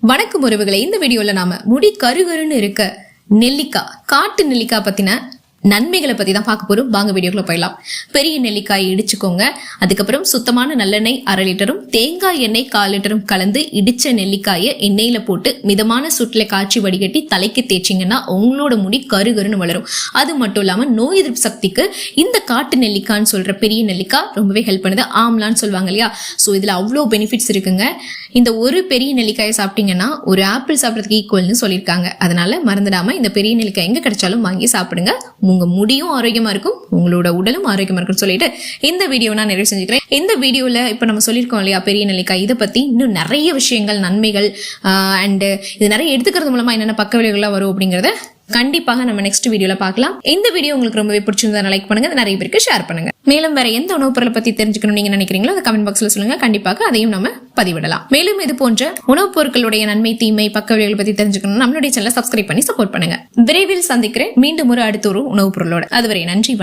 வணக்கம் உறவுகளே, இந்த வீடியோல நாம முடி கருகருன்னு இருக்க நெல்லிக்காய், காட்டு நெல்லிக்காய் பத்தின நன்மைகளை பத்தி தான் பார்க்க போறோம். வாங்க வீடியோக்குள்ள போயிடலாம். பெரிய நெல்லிக்காய் இடிச்சுக்கோங்க. அதுக்கப்புறம் சுத்தமான நல்லெண்ணெய் 1/2 லிட்டரும் தேங்காய் எண்ணெய் 1/4 லிட்டரும் கலந்து இடிச்ச நெல்லிக்காயை எண்ணெயில போட்டு மிதமான சுட்டுல காய்ச்சி வடிகட்டி தலைக்கு தேய்ச்சிங்கன்னா உங்களோட முடி கருகருன்னு வளரும். அது மட்டும் இல்லாம நோய் எதிர்ப்பு சக்திக்கு இந்த காட்டு நெல்லிக்கான்னு சொல்ற பெரிய நெல்லிக்காய் ரொம்பவே ஹெல்ப் பண்ணுது. ஆம்லான்னு சொல்லுவாங்க இல்லையா? ஸோ இதுல அவ்வளோ பெனிஃபிட்ஸ் இருக்குங்க. இந்த ஒரு பெரிய நெல்லிக்காயை சாப்பிட்டீங்கன்னா ஒரு ஆப்பிள் சாப்பிட்றதுக்கு ஈக்குவல்னு சொல்லியிருக்காங்க. அதனால மறந்துடாம இந்த பெரிய நெல்லிக்காய் எங்க கிடைச்சாலும் வாங்கி சாப்பிடுங்க. உங்க முடியும் ஆரோக்கியமா இருக்கும், உங்களோட உடலும் ஆரோக்கியமா இருக்கும் சொல்லிட்டு இந்த வீடியோ நான் நிறைவு செஞ்சுக்கிறேன். இந்த வீடியோல இப்ப நம்ம சொல்லியிருக்கோம் இல்லையா பெரிய நெல்லிக்காய், இதை பத்தி இன்னும் நிறைய விஷயங்கள், நன்மைகள் அண்ட் இது நிறைய எடுத்துக்கிறது மூலமா என்னென்ன பக்க விளைவுகள்லாம் வரும் அப்படிங்கறத கண்டிப்பாக நம்ம நெக்ஸ்ட் வீடியோல பார்க்கலாம். இந்த வீடியோ உங்களுக்கு ரொம்பவே பிடிச்சிருந்தா லைக் பண்ணுங்க, நிறைய பேருக்கு ஷேர் பண்ணுங்க. மேலும் வேற எந்த உணவுப் பொருளை பத்தி தெரிஞ்சுக்கணும் நீங்க நினைக்கிறீங்களோ அதை கமெண்ட் பாக்ஸ்ல சொல்லுங்க. கண்டிப்பாக அதையும் நம்ம பதிவிடலாம். மேலும் இது போன்ற உணவுப் பொருட்களுடைய நன்மை, தீமை, பக்க விளைவுகள் பத்தி தெரிஞ்சுக்கணும் நம்மளுடைய சேனலை சப்ஸ்கிரைப் பண்ணி சப்போர்ட் பண்ணுங்க. விரைவில் சந்திக்கிறேன் மீண்டும் ஒரு அடுத்த ஒரு உணவுப் பொருளோட. அதுவரை நன்றி.